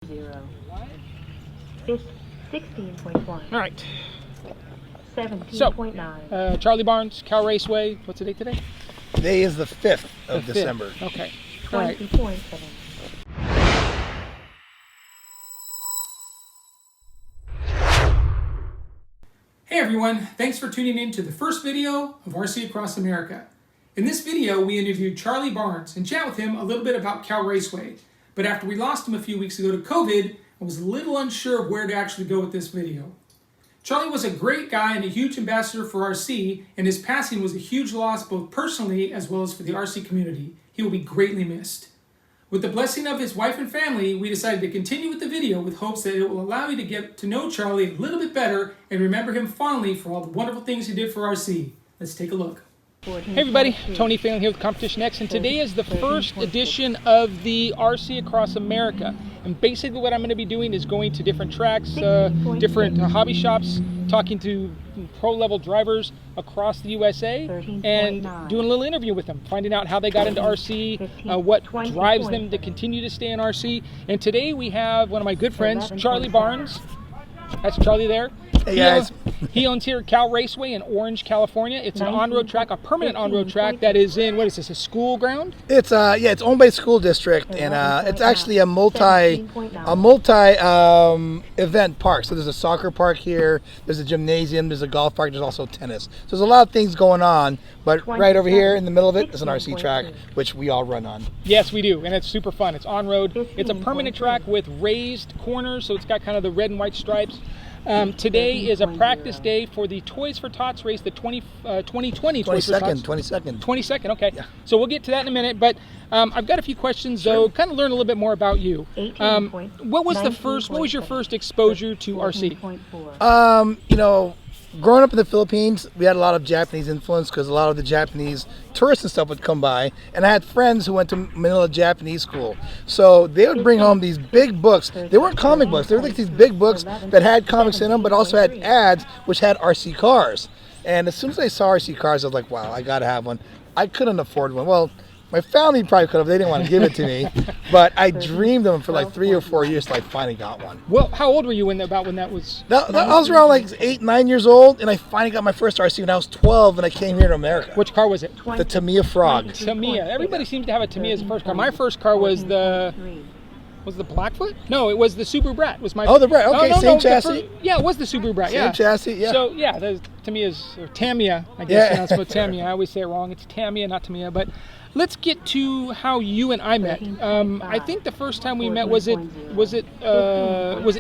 16.1. All right. 17.9. So, Charlie Barnes, Cal Raceway. What's the date today? Today is the 5th of The 5th. December. Okay. All right. 20.7. Hey everyone, thanks for tuning in to the first video of RC Across America. In this video, we interviewed Charlie Barnes and chat with him a little bit about Cal Raceway. But after we lost him a few weeks ago to COVID, I was a little unsure of where to actually go with this video. Charlie was a great guy and a huge ambassador for RC, and his passing was a huge loss both personally as well as for the RC community. He will be greatly missed. With the blessing of his wife and family, we decided to continue with the video with hopes that it will allow you to get to know Charlie a little bit better and remember him fondly for all the wonderful things he did for RC. Let's take a look. Hey everybody, Tony Phelan here with CompetitionX, and today is the first edition of the RC Across America. And basically what I'm going to be doing is going to different tracks, different hobby shops, talking to pro-level drivers across the USA, and doing a little interview with them, finding out how they got into RC, what drives them to continue to stay in RC. And today we have one of my good friends, Charlie Barnes. That's Charlie there. Hey guys. He owns here Cal Raceway in Orange, California. It's an on-road track, a permanent on-road track that is in, what is this, a school ground? It's it's owned by a school district, and it's actually a multi event park. So there's a soccer park here, there's a gymnasium, there's a golf park, there's also tennis. So there's a lot of things going on, but right over here in the middle of it is an RC track, which we all run on. Yes, we do, and it's super fun. It's on-road. It's a permanent track with raised corners, so it's got kind of the red and white stripes. Today is a practice day for the Toys for Tots race, the 2020 Toys for Tots. 22nd, okay. Yeah. So we'll get to that in a minute, but I've got a few questions, though, kind of learn a little bit more about you. What was your first exposure to RC? You know, growing up in the Philippines, we had a lot of Japanese influence because a lot of the Japanese tourists and stuff would come by. And I had friends who went to Manila Japanese school. So they would bring home these big books. They weren't comic books. They were like these big books that had comics in them, but also had ads which had RC cars. And as soon as I saw RC cars, I was like, wow, I got to have one. I couldn't afford one. Well, my family probably could have. They didn't want to give it to me. But I dreamed of them for like 3 or 4 years till I finally got one. Well, how old were you when that was? I was around like 8, 9 years old, and I finally got my first RC when I was 12, and I came here to America. Which car was it? The Tamiya Frog. Tamiya. Everybody seems to have a Tamiya as a first car. My first car was the Blackfoot? No, it was the Subaru Brat. Was my the Brat. Okay, same chassis. Yeah, it was the Subaru Brat. Same chassis. Yeah. So yeah, the Tamiya's or Tamiya. I guess that's what Tamiya. I always say it wrong. It's Tamiya, not Tamiya. But let's get to how you and I met. I think the first time we met was it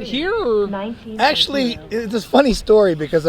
here or? Actually, it's a funny story because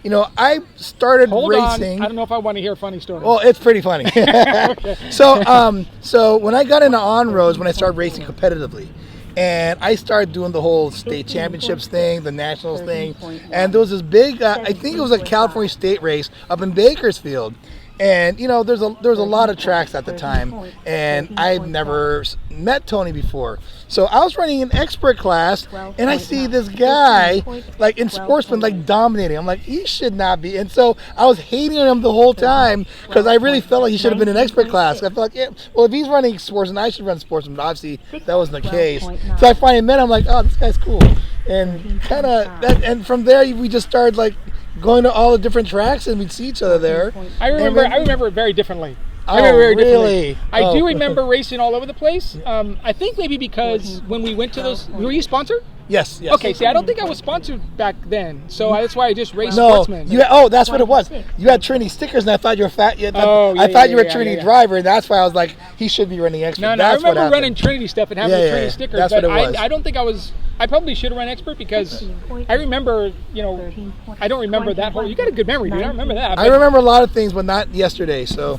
you know, I started racing. I don't know if I want to hear a funny story. Well, it's pretty funny. Okay. So when I got into on-roads, when I started racing competitively, and I started doing the whole state championships thing, the nationals thing, and there was this big, I think it was a California state race up in Bakersfield. And you know, there was a lot of tracks at the time, and I had never met Tony before. So I was running an expert class, and I see this guy like in sportsman like dominating. I'm like, he should not be. And so I was hating on him the whole time because I really felt like he should have been in expert class. I felt like, yeah, well, if he's running sportsman, I should run sportsman. But obviously that wasn't the case. So I finally met him. I'm like, oh, this guy's cool. And kind of that. And from there, we just started like going to all the different tracks, and we'd see each other there. I remember it very differently. Really? I do remember racing all over the place. I think maybe because when we went to those, were you sponsored? Yes. Okay, see, I don't think I was sponsored back then, so that's why I just raced sportsmen. That's what it was. You had Trinity stickers, and I thought you were fat. I thought you were a Trinity driver, and that's why I was like, he should be running expert. No, I remember running Trinity stuff and having the Trinity stickers, that's but what it was. I don't think I was. I probably should have run expert because I remember, you know, I don't remember that whole. You got a good memory, dude. I remember that. I remember a lot of things, but not yesterday. So.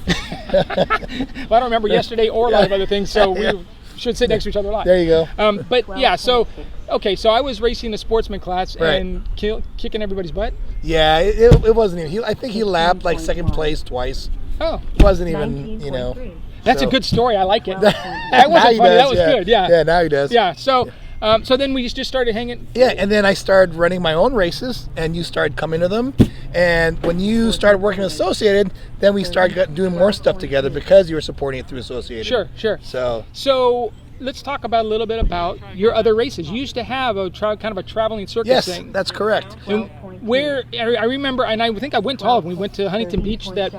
Well, I don't remember yesterday or a lot of other things, so we should sit next to each other a lot. There you go. But yeah, so so I was racing the sportsman class and kicking everybody's butt. Yeah, it wasn't even. I think he lapped like second place twice. Oh, it wasn't even, you know. That's a good story. I like it. That wasn't funny. That was good. Yeah. Yeah, now he does. Yeah. So. So then we just started hanging. Yeah, and then I started running my own races, and you started coming to them. And when you started working Associated, then we started doing more stuff together because you were supporting it through Associated. Sure. So let's talk about a little bit about your other races. You used to have a kind of a traveling circus Yes, thing. that's correct. And where I remember, and I think I went to all of them. We went to Huntington Beach, that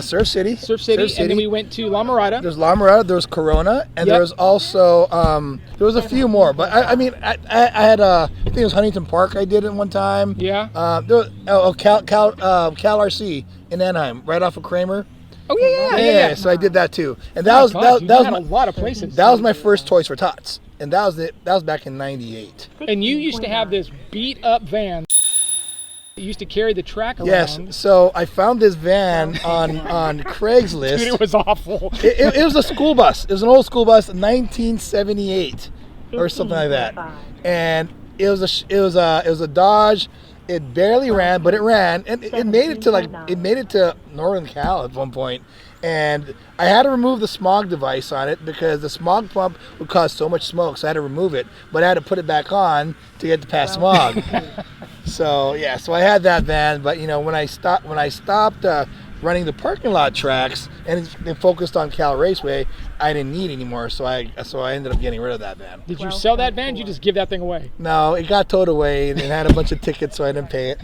Surf City, and then we went to La Mirada. There's La Mirada, there was Corona, and there was also there was a few more. But I had I think it was Huntington Park. I did it one time. Yeah. There was, Cal RC in Anaheim, right off of Kramer. Oh yeah. So I did that too, and that was God, that was a lot of places. That was my first Toys for Tots, and that was back in '98. And you used to have this beat up van. You used to carry the track around. Yes, so I found this van on Craigslist. Dude, it was awful. It was a school bus. It was an old school bus, 1978 or something like that, and it was a Dodge. It barely ran, but it ran, and it made it to Northern Cal at one point. And I had to remove the smog device on it because the smog pump would cause so much smoke, so I had to remove it. But I had to put it back on to get past smog. So I had that van. But when I stopped running the parking lot tracks and focused on Cal Raceway, I didn't need anymore, so I ended up getting rid of that van. Did you sell that van? Did you just give that thing away? No, it got towed away and it had a bunch of tickets, so I didn't pay it.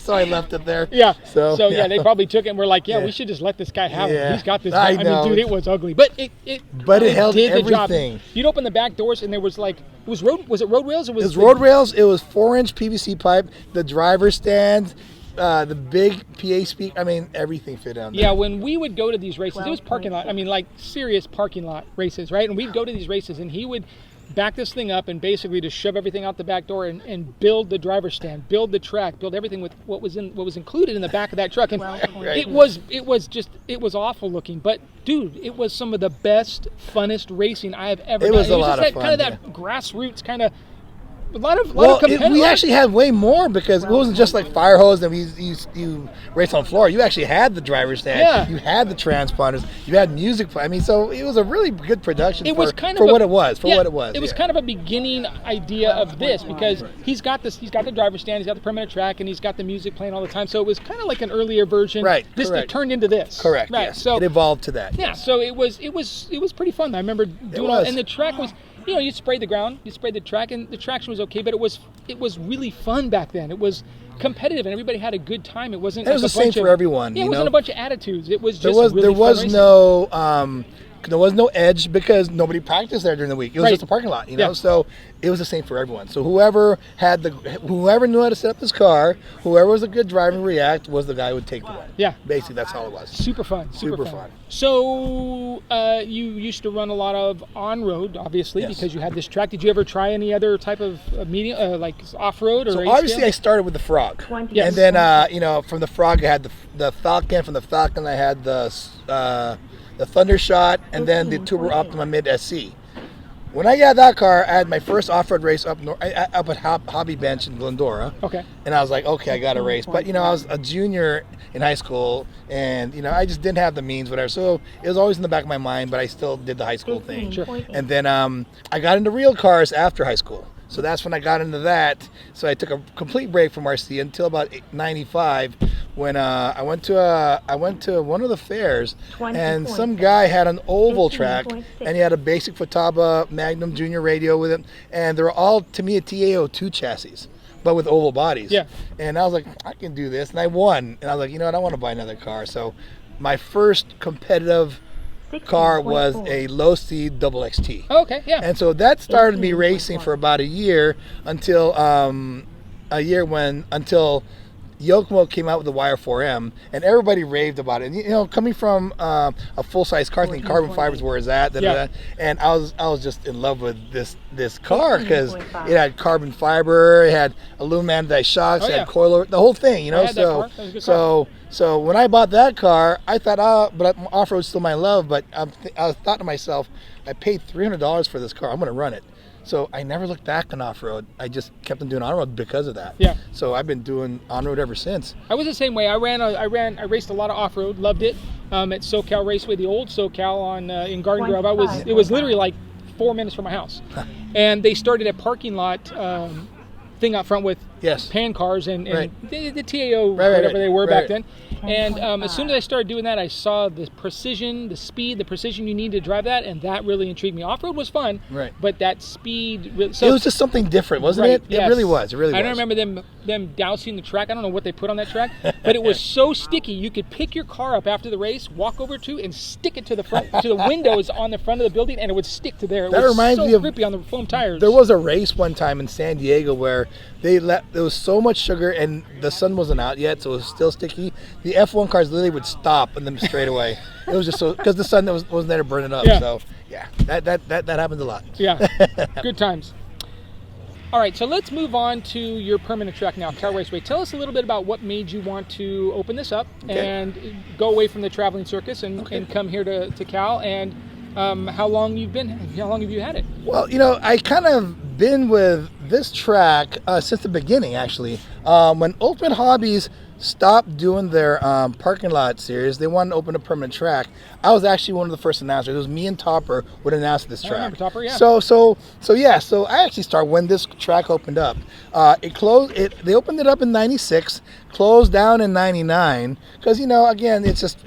So I left it there. Yeah. So they probably took it and were like, we should just let this guy have it. He's got this. I know. mean, dude, it was ugly, but it held did the everything. job. You'd open the back doors and there was like, was it road rails? It was road rails. It was 4-inch PVC pipe. The driver stand. The big PA speak. I mean, everything fit down there. Yeah, when we would go to these races, it was parking lot. I mean, like serious parking lot races, right? And we'd go to these races, and he would back this thing up and basically just shove everything out the back door and build the driver's stand, build the track, build everything with what was included in the back of that truck. And it was awful looking, but dude, it was some of the best, funnest racing I have ever done. It was a lot of fun. Kind of that grassroots kind of. We actually had way more because it wasn't just like fire hose and you race on floor. You actually had the driver's stand. Yeah. You had the transponders. You had music play. I mean, so it was a really good production It for was kind what of it was. It was kind of a beginning idea of this because he's got the driver's stand, he's got the permanent track, and he's got the music playing all the time. So it was kind of like an earlier version. Right. It turned into this. Correct. Right. Yes. So it evolved to that. Yeah. So it was pretty fun. I remember doing all, and the track was. You sprayed the ground, you sprayed the track, and the traction was okay, but it was really fun back then. It was competitive, and everybody had a good time. It wasn't. It was the same for everyone. Yeah, it wasn't a bunch of attitudes. It was just there was no edge because nobody practiced there during the week. It was just a parking lot, So it was the same for everyone. So whoever knew how to set up his car, whoever was a good driver and react was the guy who would take the win. Yeah, basically that's all it was. Super fun. Super fun. So you used to run a lot of on-road, obviously, because you had this track. Did you ever try any other type of medium, like off-road or? So obviously, I started with the Frog, and then from the Frog I had the Falcon. From the Falcon I had the Thundershot, and then the Turbo Optima Mid SC. When I got that car, I had my first off-road race up at Hobby Bench in Glendora. Okay. And I was like, okay, I got to race. But, I was a junior in high school, and, I just didn't have the means, whatever. So it was always in the back of my mind, but I still did the high school thing. Sure. And then I got into real cars after high school. So that's when I got into that. So I took a complete break from RC until about '95, when I went to one of the fairs, and some guy had an oval track, and he had a basic Futaba Magnum Junior radio with it, and they're all Tamiya TA02 chassis, but with oval bodies. Yeah. And I was like, I can do this, and I won. And I was like, I don't want to buy another car. So my first competitive car was a low speed double XT. Oh, okay, yeah. And so that started me racing for about a year until Yokomo came out with the Wire 4M, and everybody raved about it. And, coming from a full-size car, thinking carbon fibers, where is that? And I was just in love with this car because it had carbon fiber, it had aluminum anti shocks, it had coilover, the whole thing. So when I bought that car, I thought, but off-road's still my love. But I thought to myself, I paid $300 for this car. I'm going to run it. So I never looked back on off-road. I just kept on doing on-road because of that. Yeah. So I've been doing on-road ever since. I was the same way. I raced a lot of off-road, loved it. At Cal Raceway, the old SoCal in Garden Grove. It was literally like 4 minutes from my house. And they started a parking lot thing out front with pan cars and the TAO, whatever they were back then. And as soon as I started doing that, I saw the precision, the speed, the precision you need to drive that, and that really intrigued me. Off-road was fun, but that speed... So, it was just something different, wasn't it? Yes. It really was. It really was. I don't remember them dousing the track. I don't know what they put on that track, but it was so sticky. You could pick your car up after the race, walk over to, and stick it to the front, to the windows on the front of the building, and it would stick to there. It was reminds so me of grippy on the foam tires. There was a race one time in San Diego where there was so much sugar and the sun wasn't out yet, so it was still sticky. The F1 cars literally would stop and then straight away. It was just so, because the sun wasn't there to burn it up. So yeah, that happens a lot. Yeah, good times. All right, so let's move on to your permanent track now, Cal Raceway. Tell us a little bit about what made you want to open this up and go away from the traveling circus and come here to Cal, and how long have you had it? Well, I kind of been with this track since the beginning, actually. When Ultimate Hobbies stopped doing their parking lot series, they wanted to open a permanent track. I was actually one of the first announcers. It was me and Topper would announce this track. I remember Topper, yeah. So I actually started when this track opened up. They opened it up in '96, closed down in '99, because again, it's just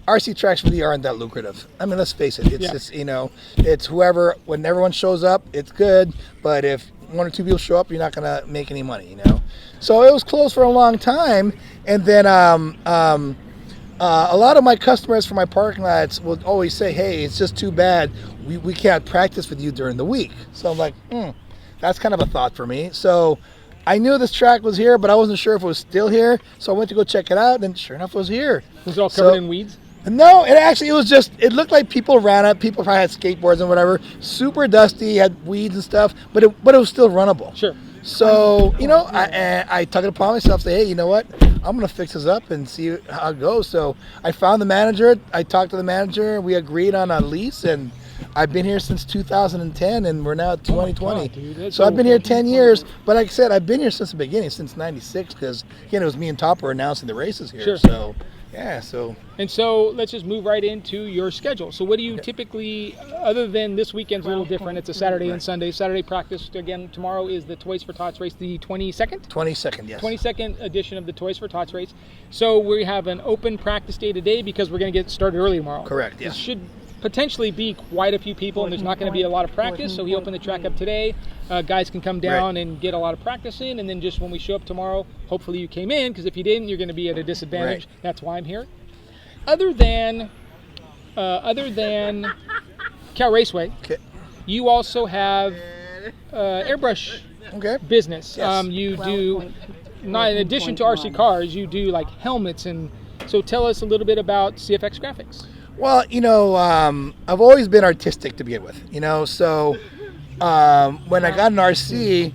RC tracks really aren't that lucrative. I mean, let's face it. It's just it's whoever. When everyone shows up, it's good. But if one or two people show up, you're not gonna make any money. So it was closed for a long time, and then a lot of my customers for my parking lots would always say, "Hey, it's just too bad we can't practice with you during the week." So I'm like, that's kind of a thought for me. So I knew this track was here, but I wasn't sure if it was still here. So I went to go check it out, and sure enough, it was here. Was it all covered in weeds? No, it looked like people ran up. People probably had skateboards and whatever. Super dusty, had weeds and stuff, but it was still runnable. Sure. So, I took it upon myself to say, hey, you know what? I'm going to fix this up and see how it goes. So I found the manager. I talked to the manager. We agreed on a lease, and I've been here since 2010, and we're now at 2020. God, so I've been here 10 years. But like I said, I've been here since the beginning, since '96, because, again, it was me and Topper announcing the races here. Sure. So, yeah, so. And so let's just move right into your schedule. So what do you typically, other than this weekend's a little different, it's a Saturday and Sunday. Saturday practice, again, tomorrow is the Toys for Tots race, the 22nd? 22nd, yes. 22nd edition of the Toys for Tots race. So we have an open practice day today because we're going to get started early tomorrow. Correct, yes. It should potentially be quite a few people, and there's not going to be a lot of practice, so he opened the track up today. Guys can come down and get a lot of practice in, and then just when we show up tomorrow, hopefully you came in, because if you didn't, you're going to be at a disadvantage. That's why I'm here. Other than Cal Raceway, you also have airbrush business. Yes. You do, not in addition to RC cars, you do like helmets, and so tell us a little bit about CFX Graphics. Well, I've always been artistic to begin with, so when I got an RC,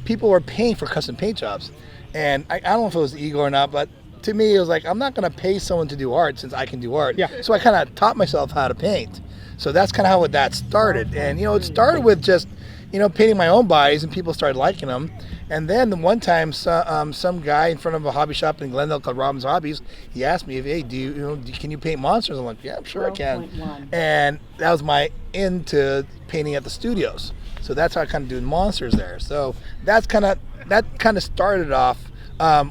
people were paying for custom paint jobs, and I don't know if it was ego or not, but to me, it was like, I'm not going to pay someone to do art since I can do art. Yeah. So I kind of taught myself how to paint. So that's kind of how that started. And, it started with just, painting my own bodies, and people started liking them. And then the one time, some guy in front of a hobby shop in Glendale called Robin's Hobbies, he asked me, hey, can you paint monsters? I'm like, yeah, I'm sure I can. And that was my into painting at the studios. So that's how I kind of do monsters there. So that kind of started off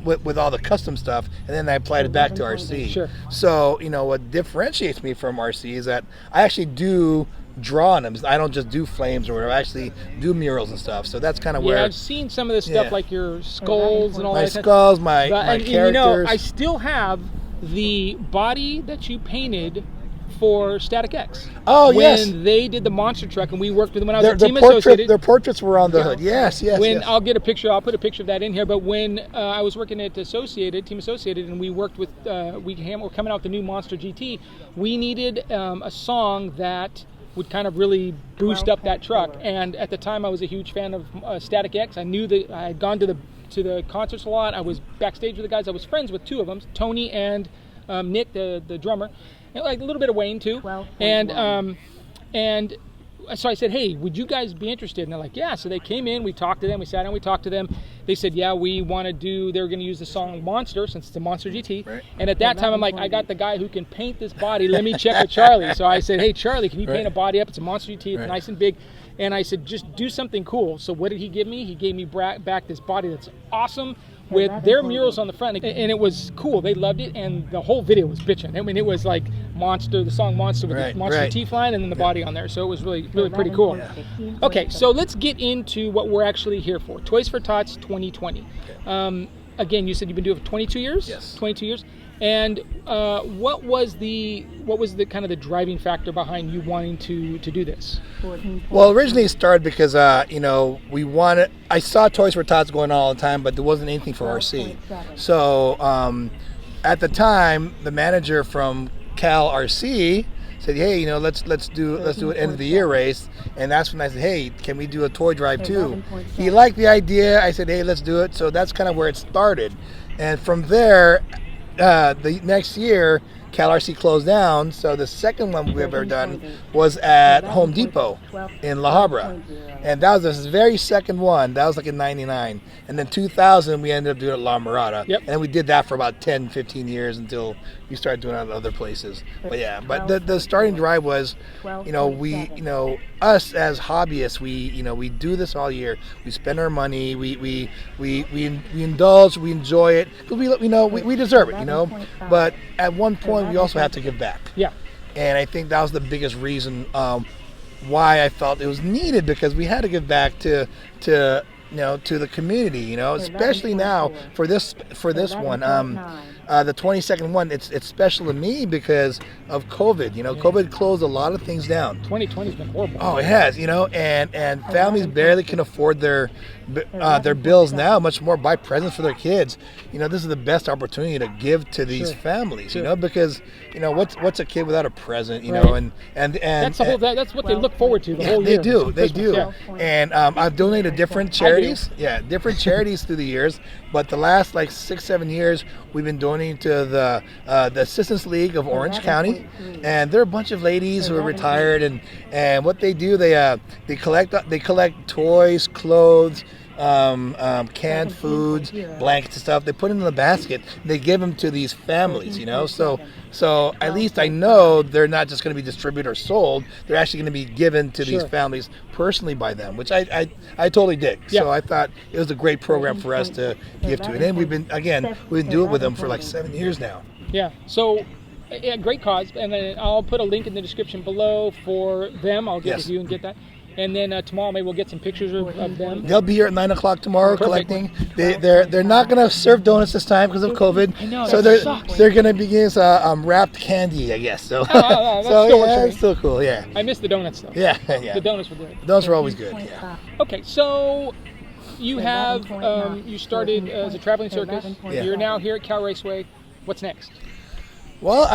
with all the custom stuff, and then I applied it back to RC. Sure. So, what differentiates me from RC is that I actually do draw on them. I don't just do flames or whatever. I actually do murals and stuff. So that's kind of where... Yeah, I've seen some of this stuff, like your skulls and all that. My skulls, my characters. I still have the body that you painted for Static X. Oh, yes. When they did the monster truck, and we worked with them when I was at Team Associated. Their portraits were on the hood. Yes. I'll get a picture. I'll put a picture of that in here. But when I was working at Team Associated, and we worked with, we're coming out with the new Monster GT, we needed a song that would kind of really boost up that truck. And at the time, I was a huge fan of Static X. I knew that I had gone to the concerts a lot. I was backstage with the guys. I was friends with two of them, Tony and Nick, the drummer. Like a little bit of Wayne too, and so I said, hey, would you guys be interested? And they're like, yeah. So they came in, we talked to them, we sat down, we talked to them. They said, yeah, we want to do, they were going to use the song Monster, since it's a Monster GT. Right. And at that time, I'm like, I got the guy who can paint this body. Let me check with Charlie. So I said, hey, Charlie, can you paint a body up? It's a Monster GT. It's nice and big. And I said, just do something cool. So what did he give me? He gave me back this body that's awesome with their murals on the front. And it was cool. They loved it. And the whole video was bitching. I mean, it was like Monster, the song Monster with the Monster teeth line and then the body on there. So it was really pretty cool. Yeah. Okay, so let's get into what we're actually here for. Toys for Tots 2020. Okay. Again, you said you've been doing it for 22 years? Yes. 22 years. And what was the kind of the driving factor behind you wanting to do this? Well, originally it started because I saw Toys for Tots going on all the time, but there wasn't anything for RC. So at the time, the manager from Cal RC said, "Hey, let's do an end of the year race," and that's when I said, "Hey, can we do a toy drive too?" He liked the idea. I said, "Hey, let's do it." So that's kind of where it started, and from there, the next year, Cal RC closed down. So the second one we've ever done was at Home Depot in La Habra, and that was the very second one. That was like in '99, and then 2000 we ended up doing it at La Mirada, and we did that for about 10-15 years until we started doing it at other places. But yeah, but the starting drive was, us as hobbyists, we do this all year. We spend our money, we indulge, we enjoy it because we deserve it, But at one point we also have to give back. Yeah. And I think that was the biggest reason why I felt it was needed, because we had to give back to the community, especially now for this one. The 22nd one, it's special to me because of COVID. COVID closed a lot of things down. 2020's been horrible. Oh, it has. And families barely can afford their bills now, much more buy presents for their kids. This is the best opportunity to give to these families. Because what's a kid without a present? And that's what they look forward to the whole year. They do. Yeah. And I've donated different charities. Yeah, different charities through the years. But the last 6-7 years, we've been donating to the Assistance League of Orange County, and they're a bunch of ladies who are retired, and what they do, they collect toys, clothes, canned foods, blankets and stuff. They put them in the basket. They give them to these families, So at least I know they're not just going to be distributed or sold. They're actually going to be given to these families personally by them, which I totally dig. Yeah. So I thought it was a great program for us to give to. And then we've been doing it with them for 7 years now. Yeah. So great cause. And then I'll put a link in the description below for them. I'll get with you and get that. And then tomorrow maybe we'll get some pictures of them. They'll be here at 9 o'clock tomorrow collecting. They're not going to serve donuts this time because of COVID. I know, so they're going to be getting wrapped candy, I guess. So it's still cool. Yeah. I miss the donuts though. Yeah. The donuts were good. The donuts were always good. Yeah. Okay, so you have you started as a traveling circus. Yeah. You're now here at Cal Raceway. What's next? Well,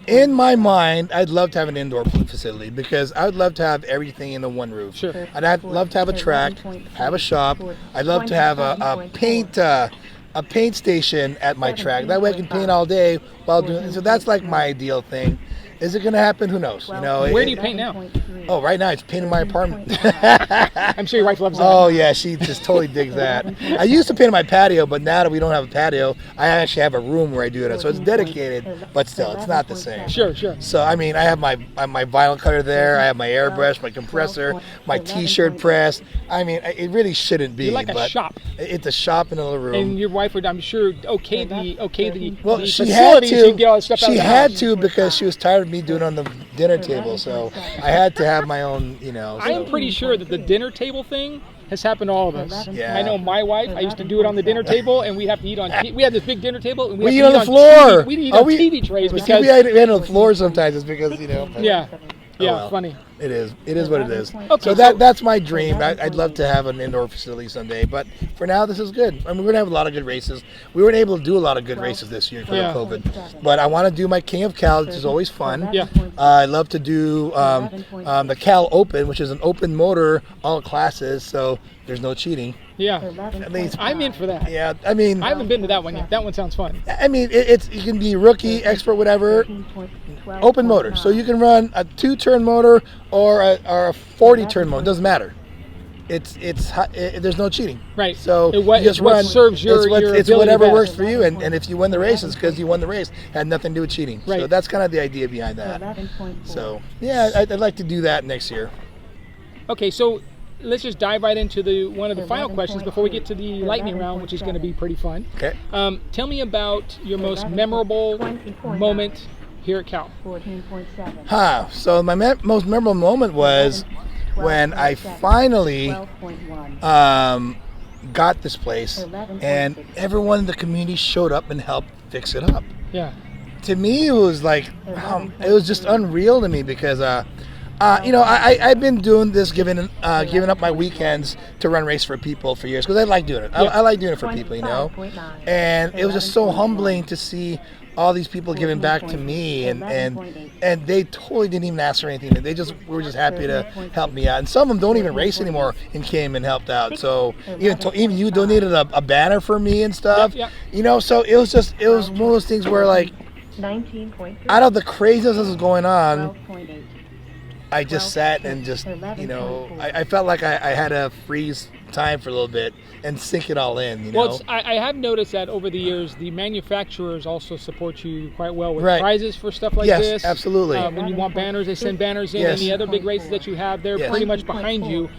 in my mind, I'd love to have an indoor facility because I would love to have everything in the one roof. Sure. I'd love to have a track, have a shop. I'd love to have a paint station at my track. That way I can paint all day while doing it. So that's my ideal thing. Is it going to happen? Who knows? Where do you paint now? Oh, right now it's painting my apartment. I'm sure your wife loves that. Oh yeah, she just totally digs that. I used to paint my patio, but now that we don't have a patio, I actually have a room where I do it. So it's dedicated, but still, it's not the same. Sure. So I have my vinyl cutter there. I have my airbrush, my compressor, my T-shirt press. It really shouldn't be. You're like a shop. It's a shop in a little room. And your wife would, I'm sure, okay the well, the she had facilities to get all the stuff out of the had house. to because she was tired of me doing it on the dinner table. So I had to have my own, I am pretty sure that the dinner table thing has happened to all of us. Yeah. I know my wife, I used to do it on the dinner table, and we'd have to eat on, we had this big dinner table, and we eat on the floor. We'd eat on TV trays because... we had on the floor sometimes, it's because, Yeah, funny. It is what it is. Okay, so that's my dream. I'd love to have an indoor facility someday, but for now this is good. We're gonna have a lot of good races. We weren't able to do a lot of good races this year because of COVID, but I want to do my King of Cal, which is always fun. Yeah. I love to do the Cal Open, which is an open motor, all classes, so there's no cheating. Yeah, at least I'm in for that. Yeah, I haven't been to that one yet. That one sounds fun. You can be rookie, expert, whatever. Open motor, so you can run a 2-turn motor or a 40-turn motor. It doesn't matter. there's no cheating. Right. So you just what serves your it's ability whatever best. works for you, and if you win the race, it's because you won the race. Had nothing to do with cheating. Right. So that's kind of the idea behind that. So yeah, I'd like to do that next year. Okay, so let's just dive right into one of the final questions before we get to the lightning round, which is going to be pretty fun. Okay. Tell me about your most memorable moment here at Cal. So my most memorable moment was when I finally got this place, and everyone in the community showed up and helped fix it up. Yeah. To me, it was like it was just unreal to me because I've been doing this, giving up my weekends to run race for people for years because I like doing it. I like doing it for people, and it was just so humbling to see all these people giving back to me, and they totally didn't even ask for anything. They were just happy to help me out. And some of them don't even race anymore and came and helped out. So even you donated a banner for me and stuff. So it was one of those things where, like, out of the craziness that was going on, I just sat and just, I felt like I had to freeze time for a little bit and sink it all in, Well, I have noticed that over the years, the manufacturers also support you quite well with prizes for stuff like this. Yes, absolutely. When you want banners, they send banners in. And the other big races that you have, they're pretty much behind you.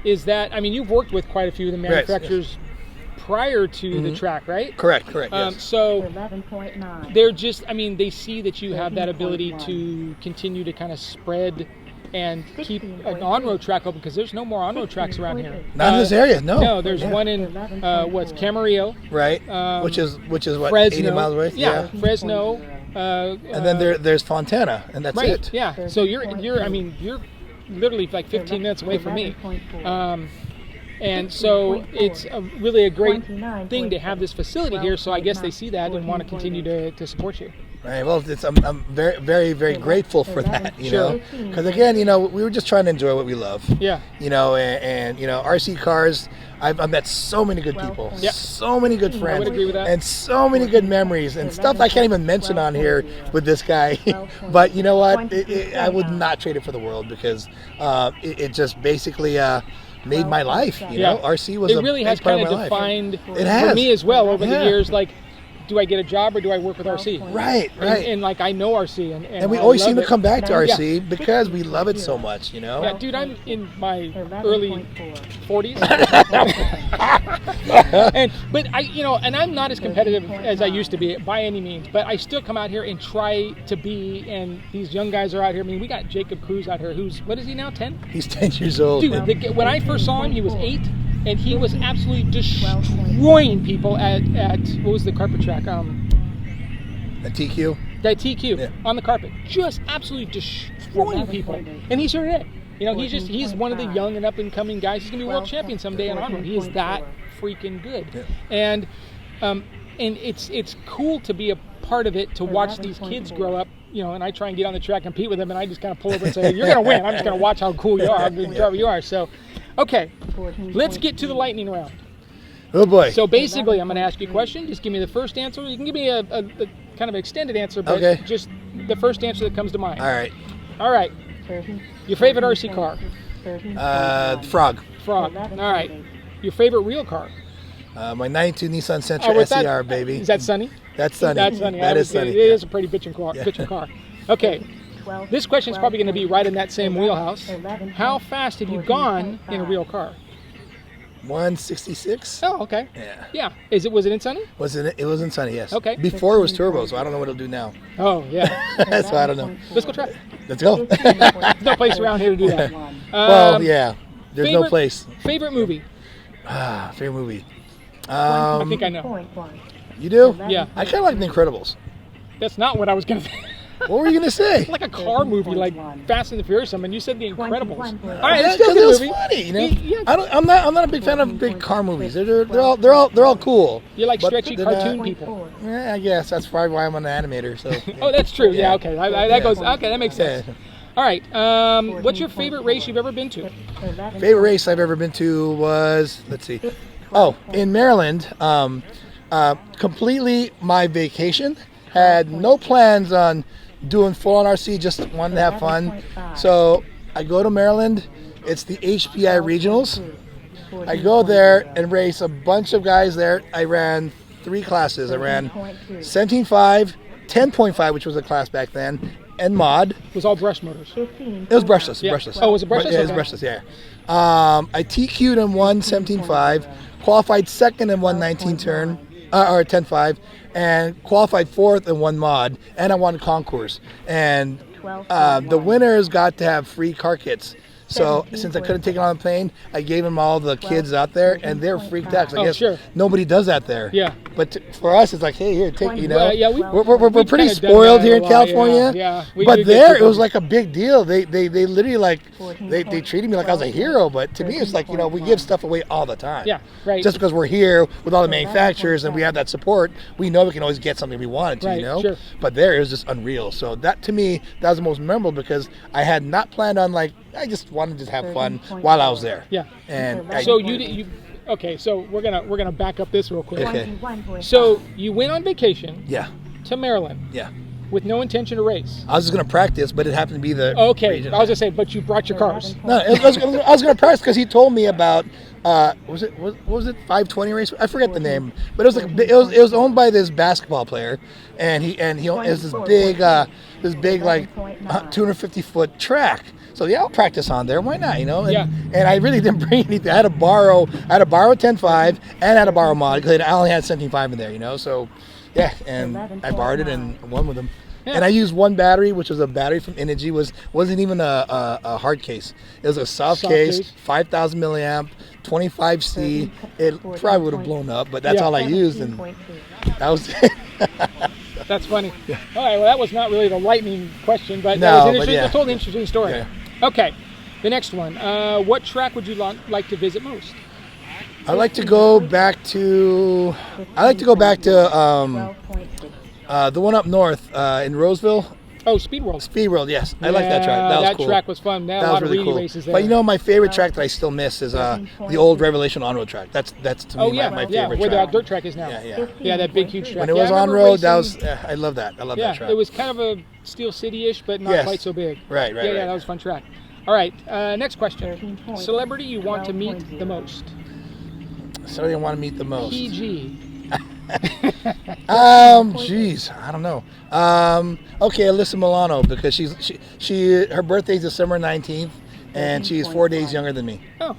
Is that, I mean, you've worked with quite a few of the manufacturers prior to the track, right? Correct, yes. So they're just, I mean, they see that you have that ability to continue to kind of spread and keep an on-road track open, because there's no more on-road tracks around here. Not in this area, no. No, there's one in Camarillo, right? Which is what, Fresno, 80 miles away? Yeah, Fresno. And then there's Fontana, and that's it. Yeah. So you're literally like 15 minutes away from me. And so it's really a great thing to have this facility here. So I guess they see that and want to continue to support you. Right. Well, I'm very, very, very grateful for that. Because again, we were just trying to enjoy what we love. Yeah. And RC cars. I've met so many good people, so many good friends, I would agree with that. And so many good memories and stuff I can't even mention on here with this guy. But you know what? I would not trade it for the world, because it just basically made my life. RC was it really has kind of defined for me as well over the years. Like, do I get a job or do I work with RC? Right. And like, I know RC, and we always seem to come back to RC because we love it so much. Yeah, dude, I'm in my early 40s, but and I'm not as competitive as I used to be by any means. But I still come out here and try to be. And these young guys are out here. I mean, we got Jacob Cruz out here. What is he now? 10? He's 10 years old. Dude, when I first saw him, he was 8. And he was absolutely destroying people at what was the carpet track? A TQ? That TQ on the carpet. Just absolutely destroying people. And he's here today. He's one of the young and up and coming guys. He's gonna be world champion someday on onroad. He is that freaking good. Yeah. And it's cool to be a part of it, to watch these kids grow up. And I try and get on the track and compete with them, and I just kind of pull over and say, "You're gonna win. I'm just gonna watch how cool you are, how good driver you are." So. Okay, let's get to the lightning round. Oh boy. So basically, I'm going to ask you a question. Just give me the first answer. You can give me a kind of extended answer, but just the first answer that comes to mind. All right. Your favorite RC car? Frog. All right. Your favorite real car? My 92 Nissan Sentra SER, baby. Is that Sunny? That's Sunny. That is Sunny. It is a pretty bitchin' car. Okay. This question is probably going to be right in that same wheelhouse. How fast have you gone in a real car? 166. Oh, okay. Yeah. Was it in Sunny? It was in Sunny, yes. Okay. Before it was turbo, so I don't know what it'll do now. Oh, yeah. So I don't know. Let's go try it. Let's go. There's no place around here to do that. Well, yeah. There's no place. Favorite movie? Favorite movie. I think I know. You do? Yeah. I kind of like The Incredibles. That's not what I was going to say. What were you going to say? Like a car movie, like Fast and the Furious, and you said The Incredibles. All right, it's still a good movie. Funny, I'm not a big fan of big car movies. They're all cool. You like stretchy cartoon people. Yeah, I guess that's probably why I'm an animator. So. Oh, that's true. Yeah, okay. That makes sense. All right. What's your favorite race you've ever been to? Favorite race I've ever been to was, let's see. Oh, in Maryland. Completely my vacation. Had no plans on doing full on RC, just wanted to have fun. So I go to Maryland, It's the HPI Regionals. I go there and race a bunch of guys there. I ran 3 classes. I ran 17.5, 10.5, which was a class back then, and mod. It was all brush motors. It was brushless. Yeah. Brushless. Oh, was it brushless? Yeah, it was brushless. Yeah. I TQ'd and won 17.5, qualified second in 119 turn, or 10.5, and qualified 4th in 1 mod, and I won concours. And the winners got to have free car kits. So since I couldn't take it on the plane, I gave them all the kids out there, and they're freaked out. 'Cause I guess nobody does that there. Yeah. But for us, it's like, hey, here, take. You know. Yeah, we're pretty spoiled here in California. Yeah. But there, it was like a big deal. They literally like they treated me like I was a hero. But to me, it's like, you know, we give stuff away all the time. Yeah. Right. Just because we're here with all the manufacturers and we have that support, we know we can always get something we wanted to. Right, you know. sure. But there, it was just unreal. So that to me, that was the most memorable because I had not planned on like. I just wanted to just have fun while I was there. Yeah. And so you okay? So we're gonna back up this real quick. Okay. So you went on vacation. Yeah. To Maryland. Yeah. With no intention to race. I was just gonna practice, but it happened to be the. Okay. region. I was gonna say, but you brought your cars. No, I was gonna practice because he told me about. What was it 520 race? I forget the name, but it was like it was owned by this basketball player, and he has this big like 250-foot track. So yeah, I'll practice on there. Why not? You know. And I really didn't bring anything. I had to borrow 10.5 and I had to borrow mod because I only had 17.5 in there. You know. So yeah, and I borrowed it and won with them. Yeah. And I used 1 battery, which was a battery from Energy. Wasn't even a hard case. It was a soft case, 5,000 milliamp, 25C. It probably would have blown up, but that's all I used, and that was. That's funny. Yeah. All right. Well, that was not really the lightning question, but no, that was interesting. Yeah. That told an interesting story. Yeah. Okay. The next one. What track would you like to visit most? I like to go back to. The one up north in Roseville. Oh, Speed World. Speed World, yes. I like that track. That was cool. That track was fun. That was really cool. Races there. But you know, my favorite track that I still miss is the old Revelation on-road track. That's to me my favorite track. Where the dirt track is now. Yeah, that big, huge track. When it was on-road, that was, I love that. I love that track. It was kind of a Steel City-ish, but not quite so big. Right. Yeah, that was a fun track. All right, next question. Celebrity you want to meet the most? Celebrity I want to meet the most? PG. Geez, I don't know. Okay, Alyssa Milano, because her birthday's December 19th, and she's 4 days younger than me. Oh.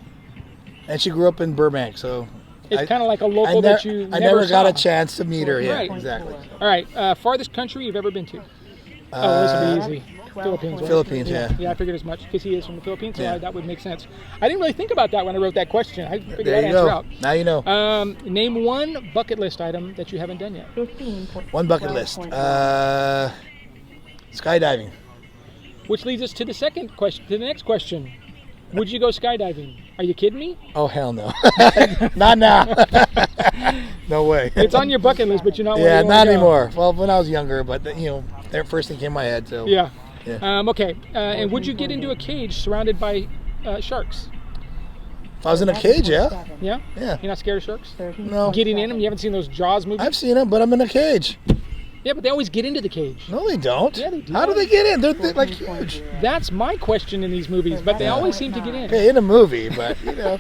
And she grew up in Burbank, so it's kind of like a local that you never I never got saw. a chance to meet her. Yeah, right. Exactly. All right, farthest country you've ever been to? This will be easy. Philippines. Right? Philippines, yeah. Yeah, I figured as much because he is from the Philippines, so that would make sense. I didn't really think about that when I wrote that question. I figured that answer out. Now you know. Name 1 bucket list item that you haven't done yet. 1 bucket list. Skydiving. Which leads us to the second question. To the next question. Would you go skydiving? Are you kidding me? Oh hell no! Not now. No way. It's on your bucket list, but you're not. Yeah, not anymore. Well, when I was younger, but that first thing came in my head. So. Yeah. Okay. And would you get into a cage surrounded by sharks? If I was in a cage, yeah. Yeah? Yeah. You're not scared of sharks? No. Getting in them? You haven't seen those Jaws movies? I've seen them, but I'm in a cage. Yeah, but they always get into the cage. No, they don't. Yeah, they do. How do they get in? They're like huge. That's my question in these movies, but they always seem to get in. Okay, in a movie, but you know.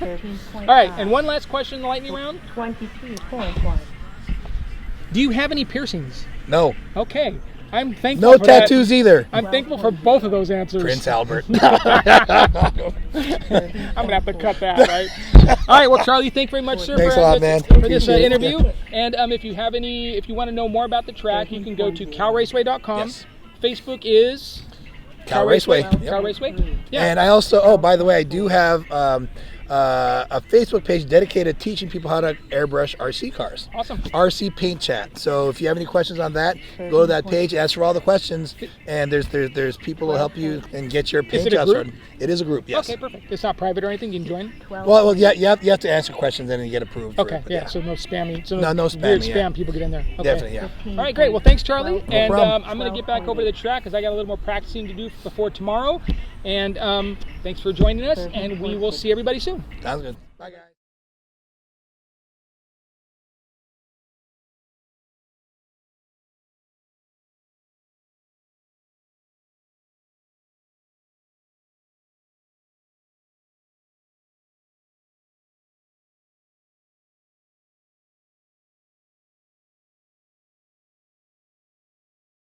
All right, and one last question in the lightning round. 22.1. Do you have any piercings? No. Okay. I'm thankful No for tattoos that. either. I'm thankful for both of those answers. Prince Albert. I'm going to have to cut that, right? All right, well, Charlie, thank you very much, sir, Thanks a lot, man. for this interview. And if you want to know more about the track, you can go to calraceway.com. Yes. Facebook is Cal Raceway. Cal Raceway? Yeah. And I also, by the way, I do have a Facebook page dedicated to teaching people how to airbrush RC cars. Awesome. RC Paint Chat. So if you have any questions on that, go to that page, ask for all the questions, and there's people who will help you and get your paint job started. It is a group, yes. Okay, perfect. It's not private or anything. You can join. Well, yeah, you have to answer questions and then you get approved. Okay, so no spamming. So no weird spamming. Spam people get in there. Okay. Definitely, yeah. All right, great. Well, thanks, Charlie. No problem. I'm going to get back over to the track because I got a little more practicing to do before tomorrow. And thanks for joining us, and we will see everybody soon. Sounds good. Bye, guys.